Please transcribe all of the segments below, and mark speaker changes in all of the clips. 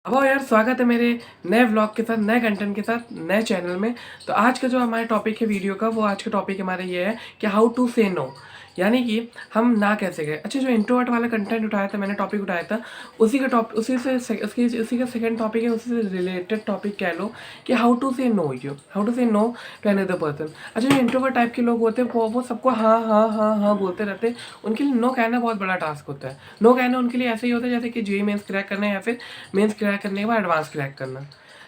Speaker 1: अब आओ यार, स्वागत है मेरे नए व्लॉग के साथ, नए कंटेंट के साथ, नए चैनल में। तो आज का जो हमारे टॉपिक है वीडियो का, वो आज का टॉपिक हमारा ये है कि हाउ टू से नो, यानी कि हम ना कैसे गए। अच्छा, जो इंट्रोवर्ट वाला कंटेंट उठाया था मैंने, टॉपिक उठाया था, उसी का टॉपिक उसी का सेकंड टॉपिक है, उसी से रिलेटेड टॉपिक कह लो कि हाउ टू से नो हाउ टू से नो टू अनदर पर्सन। अच्छा, जो इंट्रोवर्ट टाइप के लोग होते हैं वो सबको हाँ हाँ हाँ हाँ बोलते रहते हैं। उनके लिए नो कहना बहुत बड़ा टास्क होता है। नो कहना उनके लिए ऐसे ही होता है जैसे कि जेईई मेंस क्रैक करना है, या फिर मेंस क्रैक करने के बाद एडवांस क्रैक करना,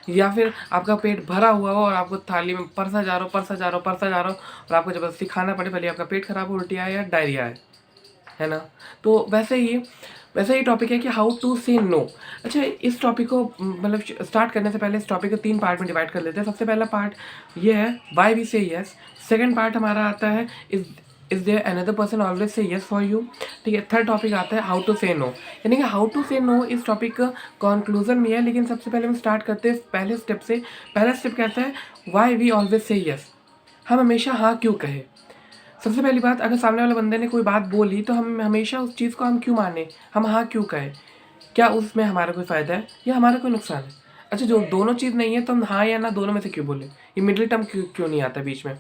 Speaker 1: या फिर आपका पेट भरा हुआ हो और आपको थाली में परसा जा रहा हो परसा जा रहा हो परसा जा रहा हो, और आपको ज़बरदस्ती खाना पड़े, भले आपका पेट खराब हो, उल्टी आए या डायरिया है ना। तो वैसे ही टॉपिक है कि हाउ टू से नो। अच्छा, इस टॉपिक को मतलब स्टार्ट करने से पहले इस टॉपिक को 3 पार्ट में डिवाइड कर लेते हैं। सबसे पहला पार्ट ये है why we say yes. Second part हमारा आता है is there another person always say yes for you. ठीक है, थर्ड टॉपिक आता है हाउ टू से नो, यानी कि हाउ टू से नो इस टॉपिक का कंक्लूजन में है। लेकिन सबसे पहले हम स्टार्ट करते हैं पहले स्टेप से। पहला स्टेप कहता है why we always say yes, हम हमेशा हाँ क्यों कहे। सबसे पहली बात, अगर सामने वाले बंदे ने कोई बात बोली तो हम हमेशा उस चीज़ को हम क्यों माने, हम हाँ क्यों कहें। क्या उसमें हमारा कोई फ़ायदा है या हमारा कोई नुकसान है। अच्छा, जो दोनों चीज़ नहीं है तो हम हाँ या ना दोनों में से क्यों बोले, ये मिडिल टर्म क्यों नहीं आता बीच में।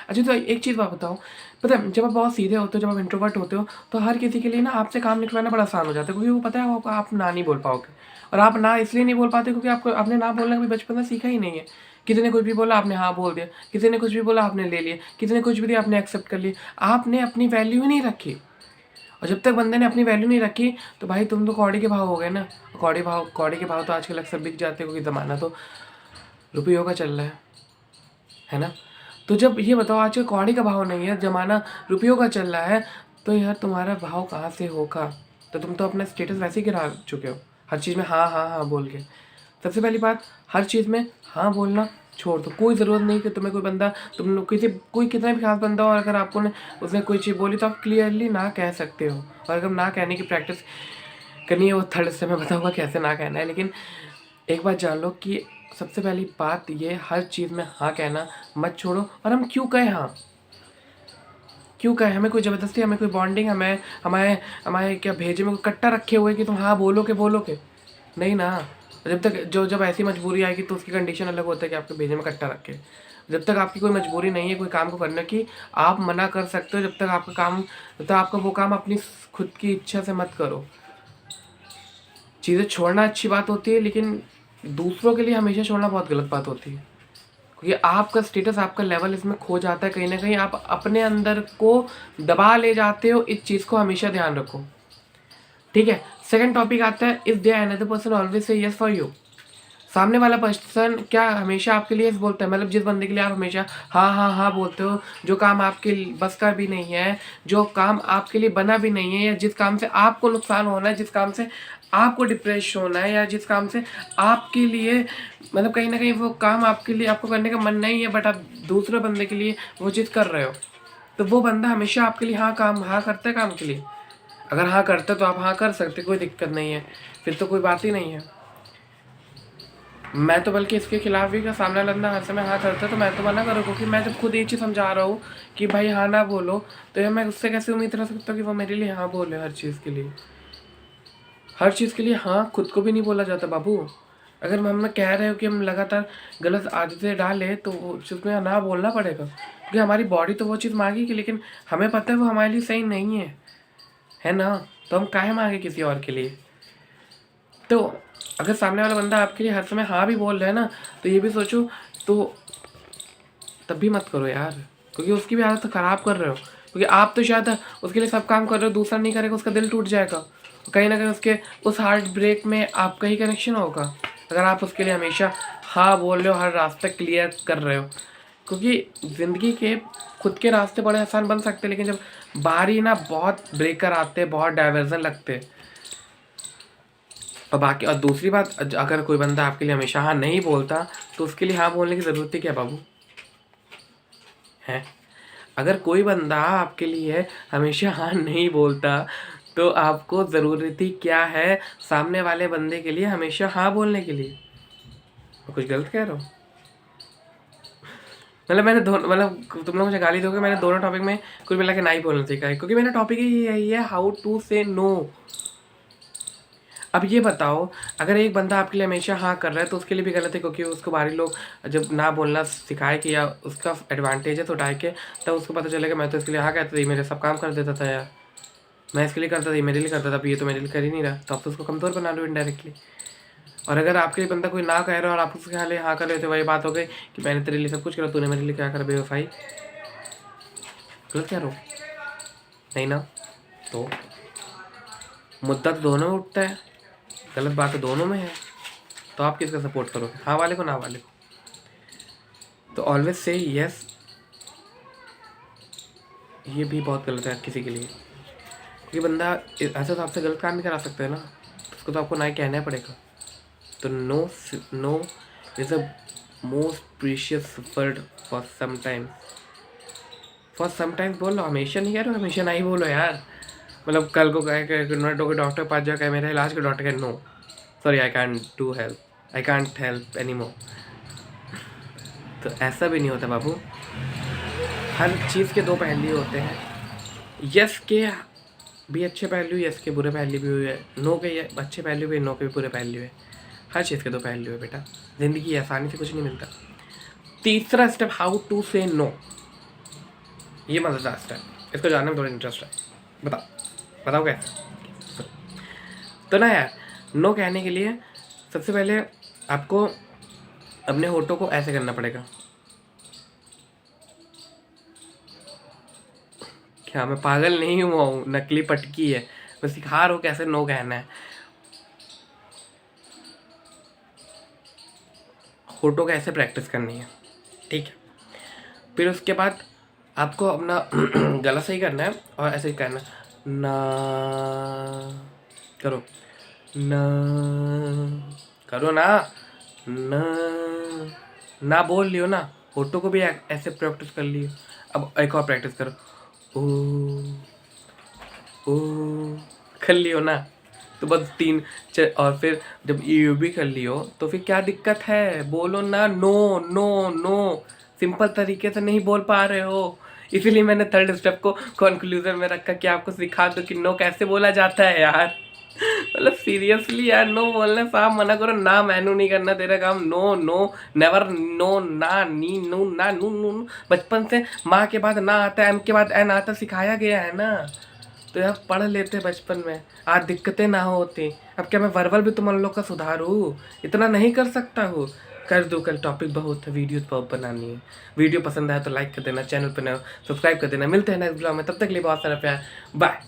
Speaker 1: अच्छा, तो एक चीज़ बात बताओ, पता है जब आप बहुत सीधे होते हो, जब आप इंट्रोवर्ट होते हो, तो हर किसी के लिए ना आपसे काम निकलवाना बड़ा आसान हो जाता है, क्योंकि वो पता है आपको आप ना नहीं बोल पाओगे। और आप ना इसलिए नहीं बोल पाते क्योंकि आपको आपने ना बोलना कभी बचपन से सीखा ही नहीं है। किसी ने कुछ भी बोला आपने हाँ बोल दिया, किसी ने कुछ भी बोला आपने ले लिया, किसी ने कुछ भी दिया आपने एक्सेप्ट कर लिया, आपने अपनी वैल्यू ही नहीं रखी। और जब तक बंदे ने अपनी वैल्यू नहीं रखी तो भाई तुम तो कौड़ी के भाव हो गए ना। कौड़ी के भाव तो आजकल अक्सर बिक जाते हैं, क्योंकि ज़माना तो रुपयों का चल रहा है ना। तो जब ये बताओ आजकल कौड़ी का भाव नहीं है, ज़माना रुपयों का चल रहा है, तो यार तुम्हारा भाव कहाँ से होगा। तो तुम तो अपना स्टेटस वैसे ही गिरा चुके हो, हर चीज़ में हाँ हाँ हाँ बोल के। सबसे पहली बात, हर चीज़ में हाँ बोलना छोड़ दो। कोई ज़रूरत नहीं कि तुम्हें कोई बंदा, तुम लोग किसी कोई कितना भी खास बंदा हो, और अगर आपको ने उसने कोई चीज़ बोली तो आप क्लियरली ना कह सकते हो। और अगर ना कहने की प्रैक्टिस करनी है, वो थर्ड से मैं बताऊँगा कैसे ना कहना है। लेकिन एक बात जान लो कि सबसे पहली बात ये, हर चीज़ में हाँ कहना मत छोड़ो। और हम क्यों कहें हाँ, क्यों कहें, हमें कोई ज़बरदस्ती, हमें कोई बॉन्डिंग, हमें हमारे हमारे क्या भेजे में कोई कट्टा रखे हुए कि तुम हाँ बोलोगे नहीं ना। जब तक जब ऐसी मजबूरी आएगी तो उसकी कंडीशन अलग होता है कि आपके भेजे में कट्टा रखे। जब तक आपकी कोई मजबूरी नहीं है कोई काम को करने की, आप मना कर सकते हो। जब तक आपका काम, जब तक आपका वो काम अपनी खुद की इच्छा से मत करो। चीज़ें छोड़ना अच्छी बात होती है, लेकिन दूसरों के लिए हमेशा छोड़ना बहुत गलत बात होती है, क्योंकि आपका स्टेटस, आपका लेवल इसमें खो जाता है। कहीं ना कहीं आप अपने अंदर को दबा ले जाते हो। इस चीज़ को हमेशा ध्यान रखो, ठीक है। सेकंड टॉपिक आता है is there another person always say yes for you. सामने वाला पर्सन क्या हमेशा आपके लिए यस बोलता है, मतलब जिस बंदे के लिए आप हमेशा हाँ हाँ हाँ बोलते हो, जो काम आपके बस का भी नहीं है, जो काम आपके लिए बना भी नहीं है, या जिस काम से आपको नुकसान होना है, जिस काम से आपको डिप्रेशन होना है, या जिस काम से आपके लिए मतलब कहीं ना कहीं वो काम आपके लिए आपको करने का मन नहीं है, बट आप दूसरे बंदे के लिए वो चीज़ कर रहे हो, तो वो बंदा हमेशा आपके लिए हाँ करता है काम के लिए। अगर हाँ करते तो आप हाँ कर सकते, कोई दिक्कत नहीं है, फिर तो कोई बात ही नहीं है। मैं तो बल्कि इसके खिलाफ भी, का सामने बंदा हर समय हाँ करता तो मैं तो मना करूँ, क्योंकि मैं जब खुद ये चीज़ समझा रहा हूँ कि भाई हाँ ना बोलो, तो यार मैं उससे कैसे उम्मीद रख सकता हूँ कि वो मेरे लिए हाँ बोले हर चीज़ के लिए। हर चीज़ के लिए हाँ खुद को भी नहीं बोला जाता बाबू। अगर हम कह रहे हो कि हम लगातार गलत आदतें डालें तो उसमें ना बोलना पड़ेगा, क्योंकि हमारी बॉडी तो वो चीज़ मांगेगी, लेकिन हमें पता है वो हमारे लिए सही नहीं है ना। तो हम काहे मांगे किसी और के लिए। तो अगर सामने वाला बंदा आपके लिए हर समय हाँ भी बोल रहा है ना, तो ये भी सोचो, तो तब भी मत करो यार, क्योंकि उसकी भी आदत ख़राब कर रहे हो। क्योंकि आप तो शायद उसके लिए सब काम कर रहे हो, दूसरा नहीं करेगा उसका दिल टूट जाएगा, कहीं ना कहीं उसके उस हार्ट ब्रेक में आपका ही कनेक्शन होगा, अगर आप उसके लिए हमेशा हाँ बोल रहे हो, हर रास्ता क्लियर कर रहे हो। क्योंकि ज़िंदगी के खुद के रास्ते बड़े आसान बन सकते हैं, लेकिन जब बाहरी ना बहुत ब्रेकर आते हैं, बहुत डाइवर्जन लगते हैं। और बाकी, और दूसरी बात, अगर कोई बंदा आपके लिए हमेशा हाँ नहीं बोलता तो उसके लिए हाँ बोलने की ज़रूरत है क्या बाबू, है। अगर कोई बंदा आपके लिए हमेशा हाँ नहीं बोलता तो आपको ज़रूरत ही क्या है सामने वाले बंदे के लिए हमेशा हाँ बोलने के लिए। मैं कुछ गलत कह रहा हूँ? मतलब मैंने दोनों, मतलब तुम लोग मुझे गाली दोगे, मैंने दोनों टॉपिक में कुल मिला के ना ही बोलना सीखा है, क्योंकि मेरा टॉपिक ही यही है, हाउ टू से नो। अब ये बताओ, अगर एक बंदा आपके लिए हमेशा हाँ कर रहा है तो उसके लिए भी गलत है, क्योंकि उसको बाहरी लोग जब ना बोलना सिखाए कि या उसका एडवांटेजेस उठाए के, तब उसको पता चलेगा मैं तो इसके लिए हाँ कहता था, मेरे सब काम कर देता था यार, मैं इसके लिए करता था, मेरे लिए करता था, अब ये तो मेरे लिए कर ही नहीं रहा, तो आप तो उसको कमज़ोर बना लो इनडायरेक्टली। और अगर आपके लिए बंदा कोई ना कह रहा है और आप उसके हाल हाँ कर रहे थे, वही बात हो गई कि मैंने तेरे लिए सब कुछ करा, तूने मेरे लिए क्या करा बेवफाई, गलत कह रहा हूँ नहीं ना? तो मुद्दा तो दोनों में उठता है, गलत बात तो दोनों में है, तो आप किसका सपोर्ट करोगे, हाँ वाले को ना वाले को? तो ऑलवेज से यस, ये भी बहुत गलत है किसी के लिए, क्योंकि बंदा ऐसा तो आपसे गलत काम भी करा सकता है ना, उसको तो आपको ना ही कहना पड़ेगा। तो no is a most precious word for sometimes बोलो, हमेशा नहीं कह रहे हो, हमेशा नहीं बोलो यार। मतलब कल को कहे डॉक्टर के पास जाकर मेरा इलाज का, डॉक्टर कहे no sorry I can't help any more, तो ऐसा भी नहीं होता बाबू। हर चीज़ के दो पहलू होते हैं, यस के भी अच्छे पहलू, यस के बुरे पहलू भी हुए, नो के अच्छे पहलू भी, नो के भी बुरे पहलू है, हर चीज़ के दो पहलू है बेटा, ज़िंदगी आसानी से कुछ नहीं मिलता। तीसरा स्टेप, हाउ टू से नो, ये मज़ेदार स्टेप, इसको जानने में थोड़ा इंटरेस्ट है, बताओ कैसे? तो ना यार, नो कहने के लिए सबसे पहले आपको अपने होठों को ऐसे करना पड़ेगा। क्या मैं पागल नहीं हूँ, नकली पटकी है, मैं सिखा रहा हूँ कैसे नो कहना है। होठों का ऐसे प्रैक्टिस करनी है, ठीक है? फिर उसके बाद आपको अपना गला सही करना है और ऐसे ही करना है, ना करो, ना करो ना बोल लियो ना, होठों को भी ऐसे प्रैक्टिस कर लियो। अब एक और प्रैक्टिस करो, ओ ओ कर लियो ना, तो बस और फिर जब यू भी कर लियो तो फिर क्या दिक्कत है, बोलो ना नो नो नो, सिंपल तरीके से नहीं बोल पा रहे हो, इसीलिए मैंने थर्ड स्टेप को कंक्लूजन में रखा कि आपको सिखा दो कि नो कैसे बोला जाता है यार। मतलब सीरियसली यार, नो बोलने साफ मना करो, ना मैनू नहीं करना तेरा काम, नो नो नेवर, नो ना नी नू ना नू नू, बचपन से माँ के बाद ना आता है, एम के बाद एन आता, सिखाया गया है ना, तो यार पढ़ लेते बचपन में, आज दिक्कतें ना होती। अब क्या मैं वर्बल भी तुम लोग का सुधारूँ, इतना नहीं कर सकता हूँ? कर दो, कल टॉपिक बहुत है, वीडियो बहुत बनानी है। वीडियो पसंद आया तो लाइक कर देना, चैनल पर नए सब्सक्राइब कर देना। मिलते हैं नेक्स्ट ब्लॉग में, तब तक के लिए बहुत सारा प्यार, बाय।